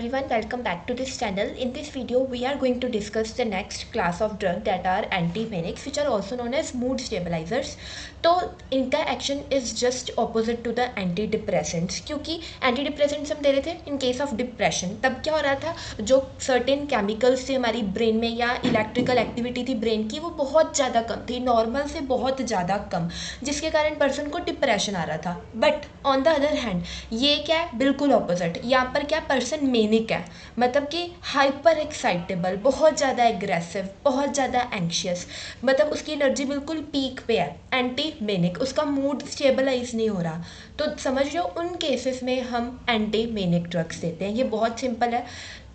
Everyone, welcome back to this channel. In this video we are going to discuss the next class of drug that are antimanics, which are also known as mood stabilizers. तो इनका action is just opposite to the antidepressants, क्योंकि antidepressants हम दे रहे थे इन case of depression. तब क्या हो रहा था, जो सर्टेन केमिकल्स थे हमारी ब्रेन में या इलेक्ट्रिकल एक्टिविटी थी ब्रेन की, वो बहुत ज़्यादा कम थी, नॉर्मल से बहुत ज़्यादा कम, जिसके कारण पर्सन को डिप्रेशन आ रहा था. But on the other hand ये क्या है, बिल्कुल ऑपोजिट. यहाँ पर क्या, पर्सन मेनिक है, मतलब कि हाइपर एक्साइटेबल, बहुत ज़्यादा एग्रेसिव, बहुत ज़्यादा एंक्शियस, मतलब उसकी एनर्जी बिल्कुल पीक पे है. एंटी मेनिक, उसका मूड स्टेबलाइज नहीं हो रहा. तो समझ लो उन केसेस में हम एंटी मेनिक ड्रग्स देते हैं. ये बहुत सिंपल है.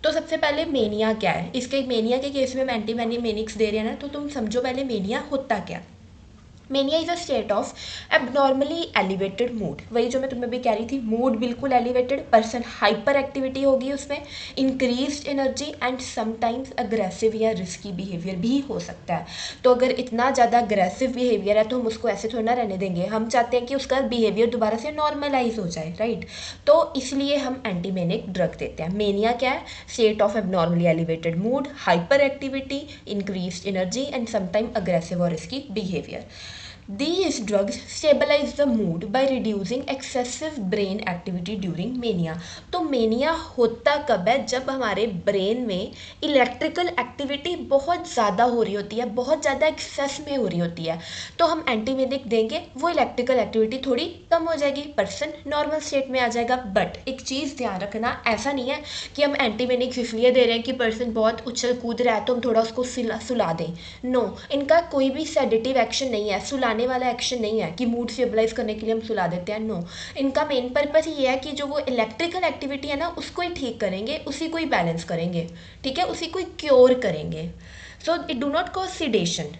तो सबसे पहले मेनिया क्या है, इसके मेनिया के केस में हम एंटी मेनिक्स दे रहे हैं ना, तो तुम समझो पहले मेनिया होता क्या. Mania is a state of abnormally elevated mood. वही जो मैं तुम्हें भी कह रही थी, मूड बिल्कुल एलिवेटेड, पर्सन हाइपर एक्टिविटी होगी उसमें, increased energy and sometimes aggressive या रिस्की बिहेवियर भी हो सकता है. तो अगर इतना ज़्यादा अग्रेसिव बिहेवियर है तो हम उसको ऐसे थोड़ा ना रहने देंगे. हम चाहते हैं कि उसका बिहेवियर दोबारा से नॉर्मलाइज हो जाए, राइट. तो इसलिए हम एंटीमेनिक ड्रग देते हैं. मेनिया क्या है, state of abnormally elevated mood, hyperactivity, increased energy and sometime aggressive और risky behaviour. These drugs stabilize the mood by reducing excessive brain activity during mania. तो मेनिया होता कब है, जब हमारे ब्रेन में इलेक्ट्रिकल एक्टिविटी बहुत ज़्यादा हो रही होती है, बहुत ज़्यादा एक्सेस में हो रही होती है. तो हम एंटीमेनिक देंगे, वो इलेक्ट्रिकल एक्टिविटी थोड़ी कम हो जाएगी, पर्सन नॉर्मल स्टेट में आ जाएगा. बट एक चीज़ ध्यान रखना, ऐसा नहीं है कि हम एंटीमेनिक्स इसलिए दे रहे हैं कि पर्सन बहुत उछल कूद रहा है तो हम थोड़ा उसको सुला दें. नो, इनका कोई भी सेडेटिव एक्शन नहीं है, सुलाने वाला एक्शन नहीं है कि मूड स्टेबलाइज करने के लिए हम सुला देते हैं. नो, इनका मेन पर्पस ये है कि जो वो इलेक्ट्रिकल एक्टिविटी है ना, उसको ही ठीक करेंगे, उसी को ही बैलेंस करेंगे, ठीक है, उसी को ही क्योर करेंगे. So it do not cause sedation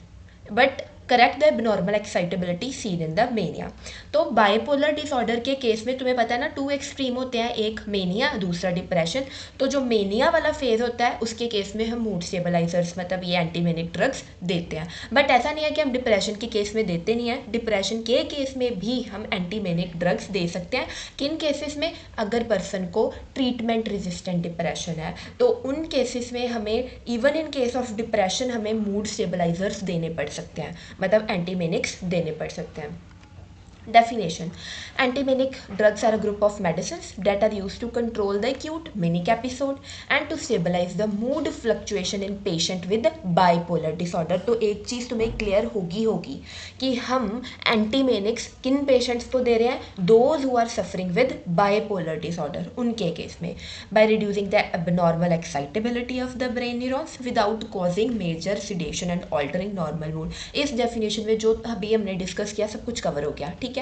but correct the abnormal excitability seen in the mania. तो बाइपोलर डिसऑर्डर के केस में तुम्हें पता है ना, टू एक्सट्रीम होते हैं, एक मेनिया, दूसरा डिप्रेशन. तो जो मेनिया वाला फेज होता है उसके केस में हम मूड स्टेबलाइजर्स, मतलब ये एंटीमेनिक ड्रग्स देते हैं. बट ऐसा नहीं है कि हम डिप्रेशन के केस में देते नहीं हैं. डिप्रेशन के केस में भी हम एंटीमेनिक ड्रग्स दे सकते हैं. किन केसेस में, अगर पर्सन को ट्रीटमेंट रेजिस्टेंट डिप्रेशन है तो उन केसेस में हमें, even in case of depression, हमें मूड स्टेबलाइजर्स देने पड़ सकते हैं, मतलब एंटीमेनिक्स देने पड़ सकते हैं. Definition: Antimanic drugs are a group of medicines that are used to control the acute manic episode and to stabilize the mood fluctuation in patient with bipolar disorder. तो एक चीज़ तुम्हें क्लियर होगी कि हम एंटीमेनिक्स किन पेशेंट्स को दे रहे हैं, those who are suffering with bipolar disorder, उनके केस में, by reducing the abnormal excitability of the brain neurons without causing major sedation and altering normal mood. इस डेफिनेशन में जो अभी हमने डिस्कस किया सब कुछ कवर हो गया, ठीक है.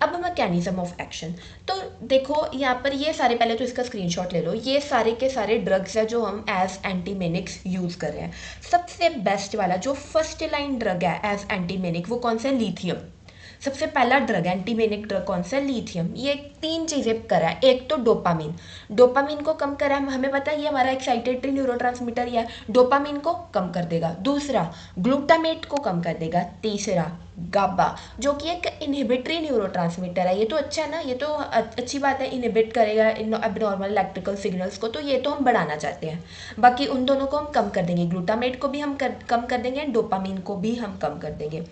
अब मैकेनिज्म ऑफ एक्शन. तो देखो यहाँ पर ये सारे, पहले तो इसका स्क्रीनशॉट ले लो, ये सारे के सारे ड्रग्स है जो हम एज एंटीमेनिक्स यूज कर रहे हैं. सबसे बेस्ट वाला जो फर्स्ट लाइन ड्रग है एज एंटीमेनिक, वो कौन सा है, लिथियम. सबसे पहला ड्रग एंटीमेनिक ड्रग कौन सा है, लिथियम. ये तीन चीज़ें करा है. एक तो डोपामिन, डोपामिन को कम करा, हमें पता है ये हमारा एक्साइटेटरी न्यूरोट्रांसमीटर ही है, डोपामिन को कम कर देगा. दूसरा, ग्लूटामेट को कम कर देगा. तीसरा, गाबा, जो कि एक इनहिबिटरी न्यूरोट्रांसमीटर है. ये तो अच्छा है ना, ये तो अच्छी बात है, इनहिबिट करेगा एबनॉर्मल इलेक्ट्रिकल सिग्नल्स को, तो ये तो हम बढ़ाना चाहते हैं. बाकी उन दोनों को हम कम कर देंगे, ग्लूटामेट को भी हम कम कर देंगे, डोपामिन को भी हम कम कर देंगे.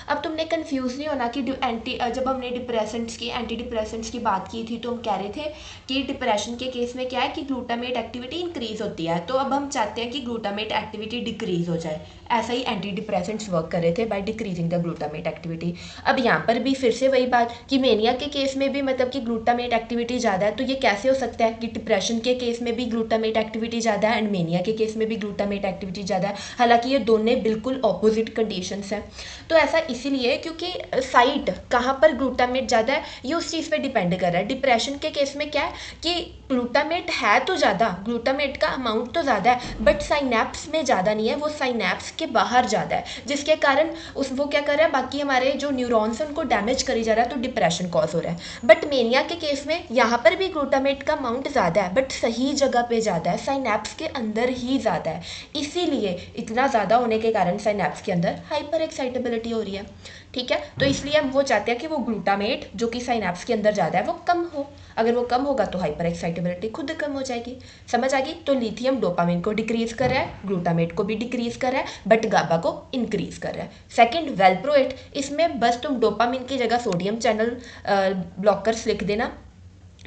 अब तुमने कंफ्यूज नहीं होना कि जब हमने डिप्रेसेंट्स की, एंटी डिप्रेसेंट्स की बात की थी तो हम कह रहे थे कि डिप्रेशन के केस में क्या है कि ग्लूटामेट एक्टिविटी इंक्रीज होती है, तो अब हम चाहते हैं कि ग्लूटामेट एक्टिविटी डिक्रीज हो जाए. ऐसा ही एंटी डिप्रेसेंट्स वर्क कर रहे थे by decreasing the glutamate activity. अब यहाँ पर भी फिर से वही बात कि मेनिया के केस में भी मतलब कि ग्लूटामेट एक्टिविटी ज़्यादा है, तो ये कैसे हो सकता है कि डिप्रेशन के केस में भी ग्लूटामेट एक्टिविटी ज़्यादा है एंड मेनिया के केस में भी ग्लूटामेट एक्टिविटी ज़्यादा है, हालांकि ये दोनों बिल्कुल ऑपोजिट कंडीशंस हैं. तो ऐसा इसीलिए क्योंकि साइट कहाँ पर ग्लूटामेट ज़्यादा है ये उस चीज़ पे डिपेंड कर रहा है. डिप्रेशन के केस में क्या है कि ग्लूटामेट है तो ज़्यादा, ग्लूटामेट का अमाउंट तो ज़्यादा है, बट साइनेप्स में ज़्यादा नहीं है, वो साइनेप्स के बाहर ज़्यादा है, जिसके कारण वो क्या कर रहा है, बाकी हमारे जो न्यूरॉन्स हैं उनको डैमेज करी जा रहा है, तो डिप्रेशन कॉज हो रहा है. बट मेनिया के केस में यहाँ पर भी ग्लूटामेट का अमाउंट ज़्यादा है, बट सही जगह पे ज़्यादा है, साइनेप्स के अंदर ही ज़्यादा है. इसीलिए इतना ज़्यादा होने के कारण साइनेप्स के अंदर हाइपर एक्साइटेबिलिटी हो रही है, ठीक है. तो इसलिए हम वो चाहते हैं कि वो ग्लूटामेट जो कि साइनेप्स के अंदर ज़्यादा है वो कम हो. अगर वो कम होगा तो हाइपर एक्साइटेबिलिटी खुद कम हो जाएगी। समझ आ गई? तो लिथियम डोपामिन को डिक्रीज कर रहा है, ग्लूटामेट को भी डिक्रीज कर रहा है, बट गाबा को इंक्रीज कर रहा है। सेकंड वेलप्रोएट, इसमें बस तुम डोपामिन की जगह सोडियम चैनल ब्लॉकर्स लिख देना,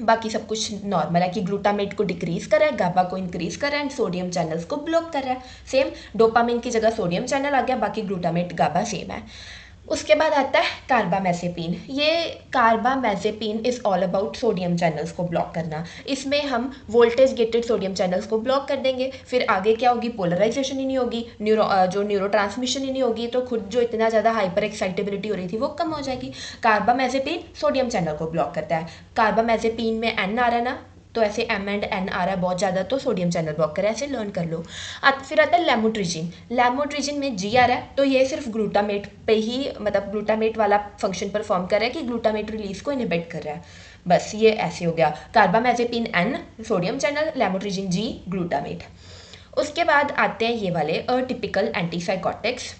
बाकी सब कुछ नॉर्मल है कि ग्लूटामेट को डिक्रीज कर रहा है, गाबा को इंक्रीज कर रहा है एंड सोडियम चैनल्स को ब्लॉक कर रहा है। सेम डोपामिन की जगह सोडियम चैनल आ गया, बाकी ग्लूटामेट गाबा सेम है। उसके बाद आता है कार्बामेजेपिन। ये carbamazepine is all about sodium channels को ब्लॉक करना। इसमें हम वोल्टेज गेटेड सोडियम चैनल्स को ब्लॉक कर देंगे, फिर आगे क्या होगी, पोलराइजेशन ही नहीं होगी, न्यूरो ट्रांसमिशन ही नहीं होगी, तो खुद जो इतना ज़्यादा हाइपर एक्साइटेबिलिटी हो रही थी वो कम हो जाएगी। कार्बामेजेपिन सोडियम चैनल को ब्लॉक करता है। कार्बामेजेपिन में एन आ रहा है ना, तो ऐसे एम एंड एन आ रहा है बहुत ज़्यादा, तो सोडियम चैनल ब्लॉक करें, ऐसे लर्न कर लो। फिर आता है लेमोट्रिजिन। लेमोट्रिजिन में जी आ रहा है, तो ये सिर्फ ग्लूटामेट पे ही, मतलब ग्लूटामेट वाला फंक्शन परफॉर्म कर रहा है कि ग्लूटामेट रिलीज को इनहिबिट कर रहा है। बस ये ऐसे हो गया, कार्बामेजेपिन एन सोडियम चैनल, लेमोट्रिजिन जी ग्लूटामेट। उसके बाद आते हैं ये वाले atypical antipsychotics.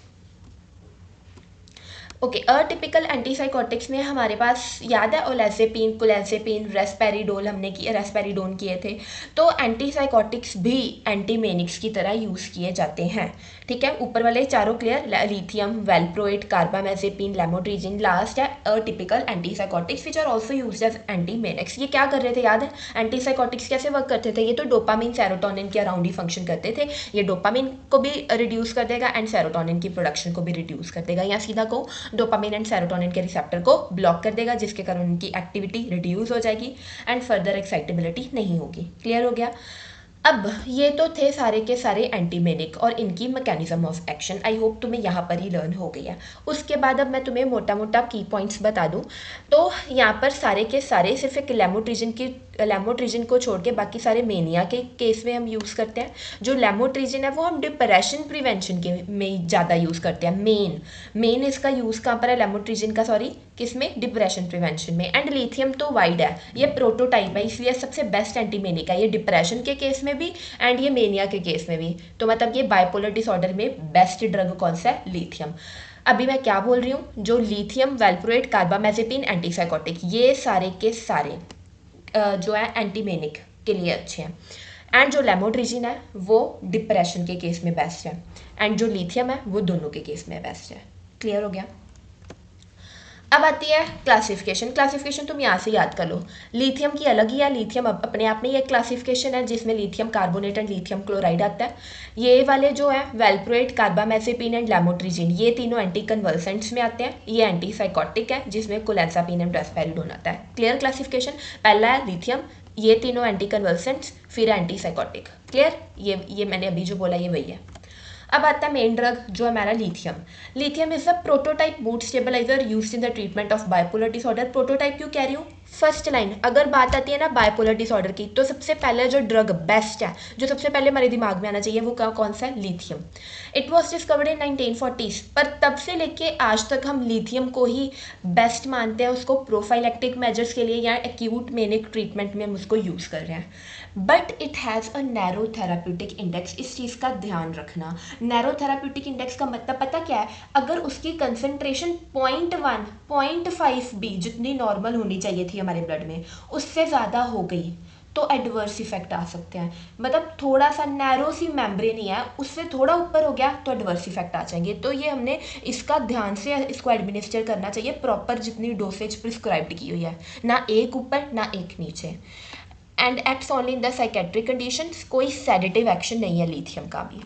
Okay, atypical antipsychotics में हमारे पास याद है ओलेजेपिन, क्लोजेपिन, रेस्पेरिडोन किए थे। तो एंटीसाइकोटिक्स भी एंटीमेनिक्स की तरह यूज़ किए जाते हैं। ठीक है, ऊपर वाले चारों clear, lithium, valproate, carbamazepine, lamotrigine. Last है atypical antipsychotics which are also used as antimanics. ये क्या कर रहे थे याद है? एंटीसाइकोटिक्स कैसे वर्क करते थे? ये तो डोपामिन सेरोटोनिन के अराउंड ही फंक्शन करते थे। ये डोपामिन को भी रिड्यूस कर देगा एंड सेरोटोनिन की प्रोडक्शन को भी रिड्यूस कर देगा, या सीधा को डोपामिन एंड सेरोटोनिन के रिसेप्टर को ब्लॉक कर देगा, जिसके कारण उनकी एक्टिविटी रिड्यूस हो जाएगी एंड फर्दर एक्साइटेबिलिटी नहीं होगी। क्लियर हो गया? अब ये तो थे सारे के सारे एंटीमेनिक और इनकी mechanism of action. I hope तुम्हें यहाँ पर ही लर्न हो गया। उसके बाद अब मैं तुम्हें मोटा मोटा की पॉइंट्स बता दूँ। तो यहाँ पर सारे के सारे सिर्फ एक लेमोट्रिजिन को छोड़ के बाकी सारे मेनिया के केस में हम यूज़ करते हैं। जो लेमोट्रिजिन है वो हम डिप्रेशन प्रिवेंशन के में ज़्यादा यूज़ करते हैं। मेन इसका यूज़ कहाँ पर है लेमोट्रिजिन का, सॉरी किसमें, डिप्रेशन प्रिवेंशन में। एंड लिथियम तो वाइड है, ये प्रोटोटाइप है, इसलिए सबसे बेस्ट एंटीमेनिक है ये डिप्रेशन के केस में भी एंड ये मेनिया के केस में भी। तो मतलब ये बाइपोलर डिसऑर्डर में बेस्ट ड्रग कौन सा है? लिथियम। अभी मैं क्या बोल रही हूँ, जो लिथियम, वेलप्रोएट, कार्बामेजेपिन, एंटीसाइकोटिक, ये सारे के सारे जो है एंटीमेनिक के लिए अच्छे हैं। एंड जो लेमोट्रिजिन है वो डिप्रेशन के केस में बेस्ट है, एंड जो लिथियम है वो दोनों के केस में बेस्ट है। क्लियर हो गया? अब आती है क्लासिफिकेशन तुम यहाँ से याद कर लो। लिथियम की अलग ही है, लिथियम अपने आप में ही एक क्लासिफिकेशन है जिसमें lithium carbonate and lithium chloride आता है। ये वाले जो है वेलप्रोएट, कार्बामेजेपिन एंड लेमोट्रिजिन, ये तीनों एंटी कन्वर्सेंट्स में आते हैं। ये एंटीसाइकोटिक है जिसमें क्लोजेपिन एंड रेस्पेरिडोन आता है। Clear classification? पहला है लिथियम, ये तीनों एंटी कन्वर्सेंट्स, फिर एंटीसाइकोटिक। क्लियर? ये मैंने अभी जो बोला ये वही है। अब आता है मेन ड्रग जो है हमारा lithium. Lithium is a prototype mood stabiliser used in the treatment of bipolar disorder. Prototype क्यों कह रही हूँ? फर्स्ट लाइन अगर बात आती है ना बाइपोलर डिसऑर्डर की, तो सबसे पहले जो ड्रग बेस्ट है, जो सबसे पहले हमारे दिमाग में आना चाहिए, वो कौन सा है? Lithium. It was discovered in 1940s, पर तब से लेके आज तक हम लिथियम को ही बेस्ट मानते हैं, उसको प्रोफाइलेक्टिक मेजर्स के लिए या एक्यूट मेनिक ट्रीटमेंट में हम उसको यूज़ कर रहे हैं। But it has a narrow therapeutic index. इस चीज़ का ध्यान रखना। नैरो थेराप्यूटिक इंडेक्स का मतलब पता क्या है? अगर उसकी कंसंट्रेशन 0.1 0.5 भी, जितनी नॉर्मल होनी चाहिए थी हमारे ब्लड में, उससे ज़्यादा हो गई तो एडवर्स इफेक्ट आ सकते हैं। मतलब थोड़ा सा नैरो सी मेम्ब्रेन ही है, उससे थोड़ा ऊपर हो गया तो एडवर्स इफेक्ट आ जाएंगे। तो ये हमने इसका ध्यान से इसको एडमिनिस्टर करना चाहिए, प्रॉपर जितनी डोसेज प्रिस्क्राइब्ड की हुई है, ना एक ऊपर ना एक नीचे। And acts only in the psychiatric conditions. कोई सेडेटिव एक्शन नहीं है लिथियम का भी।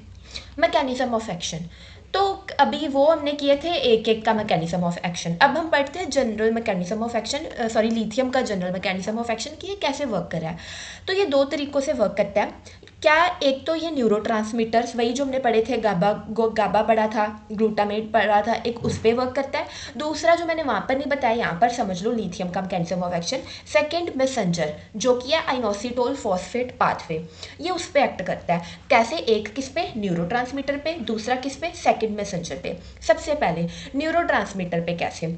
मैकेनिज्म ऑफ एक्शन, तो अभी वो हमने किए थे एक एक का मैकेनिज्म ऑफ एक्शन। अब हम पढ़ते हैं general mechanism of action, sorry lithium का जनरल मैकेनिज्म ऑफ एक्शन कि ये कैसे वर्क कर रहा है। तो ये दो तरीक़ों से वर्क करता है। क्या? एक तो ये न्यूरोट्रांसमीटर्स, वही जो हमने पढ़े थे, गाबा पढ़ा था, ग्लूटामेट पढ़ा था, एक उस पर वर्क करता है। दूसरा जो मैंने वहाँ पर नहीं बताया, यहाँ पर समझ लो लिथियम का mechanism of action. Second messenger जो कि है आइनोसिटोल फॉस्फेट पाथवे, ये उस पर एक्ट करता है। कैसे? एक किस पे? न्यूरोट्रांसमीटर पे, दूसरा किस पे? सेकेंड मैसेंजर पे। सबसे पहले न्यूरोट्रांसमीटर पे कैसे?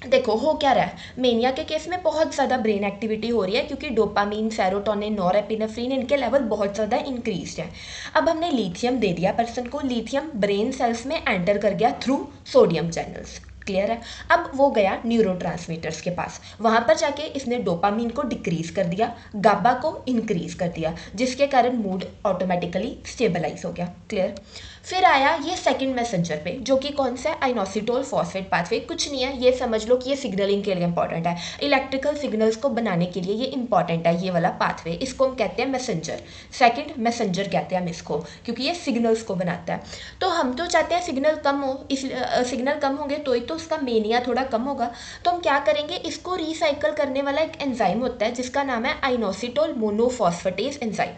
देखो हो क्या रहा है, मेनिया के केस में बहुत ज़्यादा ब्रेन एक्टिविटी हो रही है क्योंकि डोपामीन, सेरोटोनिन, नॉरएपिनेफ्रिन, इनके लेवल बहुत ज़्यादा इंक्रीज्ड है। अब हमने लिथियम दे दिया पर्सन को, लिथियम ब्रेन सेल्स में एंटर कर गया थ्रू सोडियम चैनल्स। क्लियर है। अब वो गया न्यूरोट्रांसमीटर्स के पास, वहाँ पर जाके इसने डोपामीन को डिक्रीज कर दिया, गाबा को इंक्रीज कर दिया, जिसके कारण मूड ऑटोमेटिकली स्टेबलाइज हो गया। क्लियर। फिर आया ये सेकंड मैसेंजर पे, जो कि कौन सा है, आइनोसिटोल फॉस्फेट पाथवे। कुछ नहीं है, ये समझ लो कि ये सिग्नलिंग के लिए इंपॉर्टेंट है, इलेक्ट्रिकल सिग्नल्स को बनाने के लिए ये इंपॉर्टेंट है, ये वाला पाथवे। इसको हम कहते हैं मैसेंजर, सेकंड मैसेंजर कहते हैं हम इसको, क्योंकि ये सिग्नल्स को बनाता है। तो हम तो चाहते हैं सिग्नल कम हो, इस सिग्नल कम होंगे तो ही तो उसका मेनिया थोड़ा कम होगा। तो हम क्या करेंगे, इसको रिसाइकल करने वाला एक एंजाइम होता है जिसका नाम है आइनोसिटोल मोनोफॉस्फेटेज एंजाइम।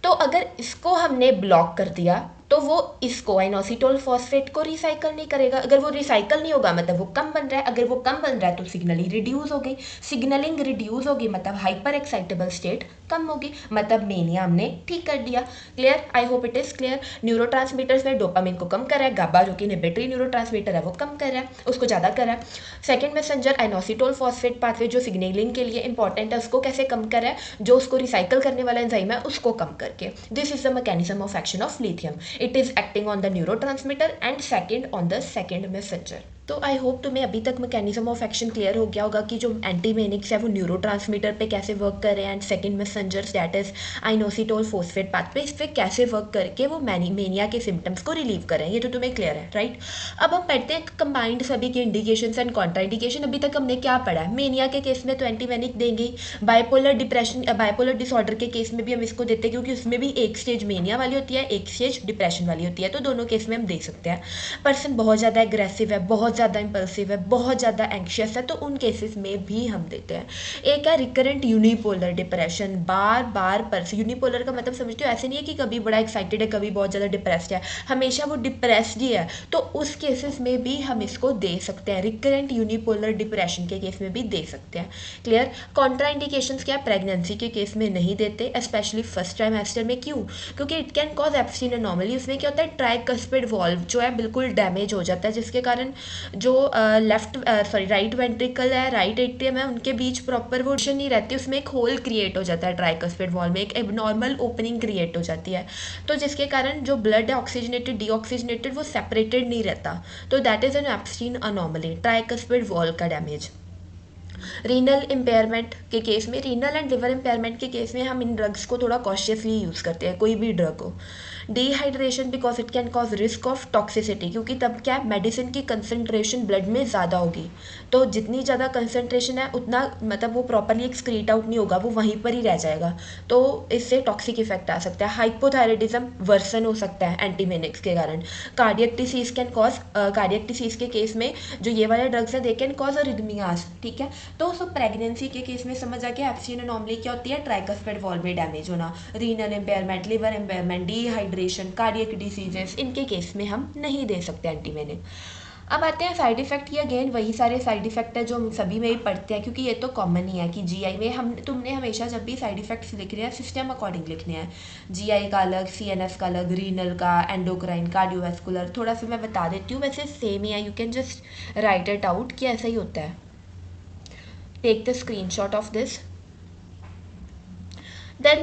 तो अगर इसको हमने ब्लॉक कर दिया तो वो इसको आइनोसिटोल फॉस्फेट को रिसाइकल नहीं करेगा। अगर वो रिसाइकल नहीं होगा मतलब वो कम बन रहा है, अगर वो कम बन रहा है तो सिग्नलिंग रिड्यूस हो गई, सिग्नलिंग रिड्यूस होगी मतलब हाइपर एक्साइटेबल स्टेट कम होगी, मतलब मेनिया हमने ठीक कर दिया। Clear, I hope it is clear. Neurotransmitters में डोपामिन को कम कर रहा है, गाबा जो कि इनहिबिटरी न्यूरोट्रांसमीटर है वो कम कर रहा है, उसको ज़्यादा कर रहा है। Second messenger inositol phosphate pathway जो सिग्नलिंग के लिए इंपॉर्टेंट है, उसको कैसे कम कर रहा है, जो उसको रिसाइकल करने वाला एंजाइम है उसको कम करके। This is the mechanism of action of lithium, it is acting on the neurotransmitter and second on the second messenger। तो आई होप तुम्हें अभी तक मैकेनिज्म ऑफ एक्शन क्लियर हो गया होगा कि जो एंटीमेनिक्स है वो न्यूरोट्रांसमीटर पे कैसे वर्क कर रहे हैं, and second messengers that is inositol phosphate pathway इस पे कैसे वर्क करके वो मेनिया के सिम्टम्स को रिलीव कर रहे हैं। ये तो तुम्हें क्लियर है, राइट। अब हम पढ़ते हैं कंबाइंड सभी के इंडिकेशंस एंड कॉन्ट्राइंडिकेशन। अभी तक हमने क्या पढ़ा है, मेनिया के केस में तो एंटीमेनिक देंगे, बाइपोलर डिप्रेशन बाइपोलर डिसऑर्डर के केस में भी हम इसको देते हैं, क्योंकि उसमें भी एक स्टेज मेनिया वाली होती है, एक स्टेज डिप्रेशन वाली होती है, तो दोनों केस में हम दे सकते हैं। पर्सन बहुत ज़्यादा एग्रेसिव है, बहुत ज़्यादा इंपल्सिव है, बहुत ज़्यादा एंक्शियस है, तो उन केसेस में भी हम देते हैं। एक है रिकरेंट यूनिपोलर डिप्रेशन, बार बार पर्सन, यूनिपोलर का मतलब समझते हो, ऐसे नहीं है कि कभी बड़ा एक्साइटेड है कभी बहुत ज़्यादा डिप्रेस्ड है, हमेशा वो डिप्रेस्ड ही है, तो उस केसेस में भी हम इसको दे सकते हैं, रिकरेंट यूनिपोलर डिप्रेशन के केस में भी दे सकते हैं। क्लियर। कॉन्ट्राइंडिकेशंस क्या, प्रेगनेंसी के केस में नहीं देते, स्पेशली फर्स्ट ट्राइमेस्टर में। क्यों? क्योंकि it can cause Ebstein anomaly. उसमें क्या होता है, ट्राइकस्पिड वॉल्व जो है बिल्कुल डैमेज हो जाता है, जिसके कारण जो राइट वेंट्रिकल है, राइट एट्रियम है, उनके बीच प्रॉपर वो नहीं रहती, उसमें एक होल क्रिएट हो जाता है, ट्राइकस्पिड वॉल में एक एबनॉर्मल ओपनिंग क्रिएट हो जाती है, तो जिसके कारण जो ब्लड है ऑक्सीजनेटेड डीऑक्सीजनेटेड वो सेपरेटेड नहीं रहता, तो that is an Ebstein anomaly, tricuspid wall का डैमेज। रीनल इम्पेयरमेंट के केस में, रीनल एंड लिवर इम्पेयरमेंट के केस में हम इन ड्रग्स को थोड़ा कॉशियसली यूज़ करते हैं, कोई भी ड्रग हो। Dehydration because it can cause risk of toxicity, क्योंकि तब क्या, मेडिसिन की कंसनट्रेशन ब्लड में ज़्यादा होगी, तो जितनी ज़्यादा कंसनट्रेशन है उतना मतलब वो प्रॉपरली एक्सक्रीट आउट नहीं होगा, वो वहीं पर ही रह जाएगा, तो इससे टॉक्सिक इफेक्ट आ सकता है। हाइपोथायराइडिज्म वर्सन हो सकता है एंटीमेनिक्स के कारण। Cardiac disease can cause, cardiac disease के केस में जो ये वाले ड्रग्स हैं दे कैन कॉज अरिथमियास, ठीक है। तो प्रेगनेंसी के केस में समझ आ गया, एब्स्टीन एनोमली क्या होती है, ट्राइकस्पिड वॉल्व में डैमेज होना, renal impairment, liver impairment, dehydration, cardiac diseases, इनके केस में हम नहीं दे सकते एंटीमेनिक। अब आते हैं साइड इफेक्ट की। अगेन वही सारे साइड इफेक्ट है जो हम सभी में ही पढ़ते हैं, क्योंकि ये तो कॉमन ही है कि जीआई में हम तुमने हमेशा जब भी साइड इफेक्ट्स लिख रहे हैं सिस्टम अकॉर्डिंग लिखने हैं, जीआई का अलग, सीएनएस का अलग, रीनल का, एंडोक्राइन, कार्डियोवैस्कुलर, थोड़ा सा मैं बता देती हूँ, वैसे सेम ही है, you can just right it out कि ऐसा ही होता है। Take the screenshot of this. Then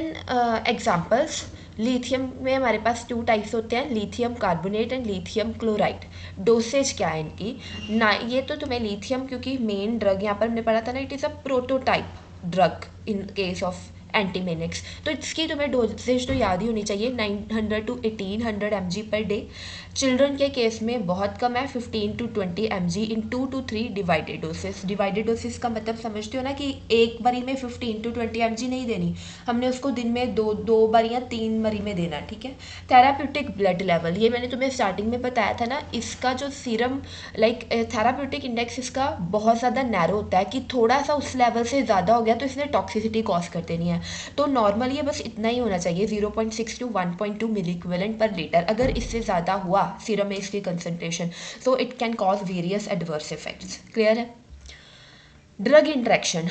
examples, lithium में हमारे पास 2 टाइप्स होते हैं, lithium carbonate and lithium chloride. Dosage क्या है इनकी ना, ये तो तुम्हें लिथियम क्योंकि मेन ड्रग यहाँ पर हमने पढ़ा था ना, it is a prototype drug in case of antimanics, तो इसकी तुम्हें डोसेज तो याद ही होनी चाहिए, 900 to 1800 mg per day. Children के केस में बहुत कम है, 15 to 20 mg in 2 to 3 divided doses. Divided doses का मतलब समझते हो ना कि एक बारी में 15 to 20 mg नहीं देनी, हमने उसको दिन में दो बारी या 3 बारी में देना, ठीक है। थेराप्यूटिक ब्लड लेवल, ये मैंने तुम्हें स्टार्टिंग में बताया था ना, इसका जो सीरम थेराप्यूटिक इंडेक्स इसका बहुत ज़्यादा नैरो होता है, कि थोड़ा सा उस लेवल से ज़्यादा हो गया तो इसने टॉक्सिसिटी कॉज कर देनी है, तो नॉर्मली बस इतना ही होना चाहिए, 0.6 to 1.2 milliequivalent per litre. अगर इससे ज़्यादा हुआ सीरम में इसकी concentration, so it can cause various adverse effects. Clear है। ड्रग इंट्रैक्शन,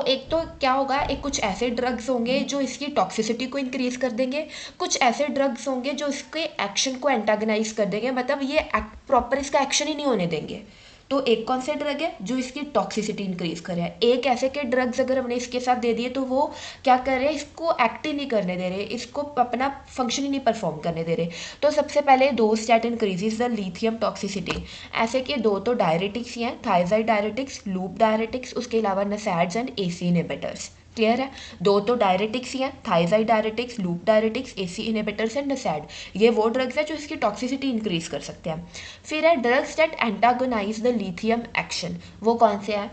एक तो क्या होगा, एक कुछ ऐसे ड्रग्स होंगे जो इसकी टॉक्सिसिटी को इंक्रीज कर देंगे, कुछ ऐसे ड्रग्स होंगे जो इसके एक्शन को एंटागनाइज कर देंगे, मतलब ये प्रॉपर इसका एक्शन ही नहीं होने देंगे, तो एक कौन सा ड्रग है जो इसकी टॉक्सिसिटी इंक्रीज कर रहा है। एक ऐसे के ड्रग्स अगर हमने इसके साथ दे दिए तो वो क्या कर रहे हैं, इसको एक्ट ही नहीं करने दे रहे, इसको अपना फंक्शन ही नहीं परफॉर्म करने दे रहे। तो सबसे पहले dose that increases the lithium toxicity, ऐसे के दो तो डायरेटिक्स ही हैं, थायजाइड डायरेटिक्स, लूप डायरेटिक्स, उसके अलावा NSAIDs and ACE inhibitors. Clear है, दो तो डायरेटिक्स ही हैं, thiazide diuretics, loop diuretics, ACE inhibitors and NSAID. ये वो ड्रग्स हैं जो इसकी टॉक्सिसिटी इंक्रीज कर सकते हैं। फिर है drugs that antagonize the lithium action, वो कौन से हैं,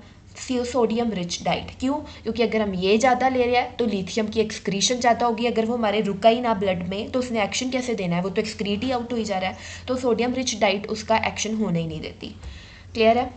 सोडियम रिच डाइट। क्यों, क्योंकि अगर हम ये ज़्यादा ले रहे हैं तो लिथियम की एक्सक्रीशन ज़्यादा होगी, अगर वो हमारे रुका ही ना ब्लड में तो उसने एक्शन कैसे देना है, वो तो एक्सक्रीट ही आउट हो ही जा रहा है। तो सोडियम रिच डाइट उसका एक्शन होने ही नहीं देती। क्लियर है।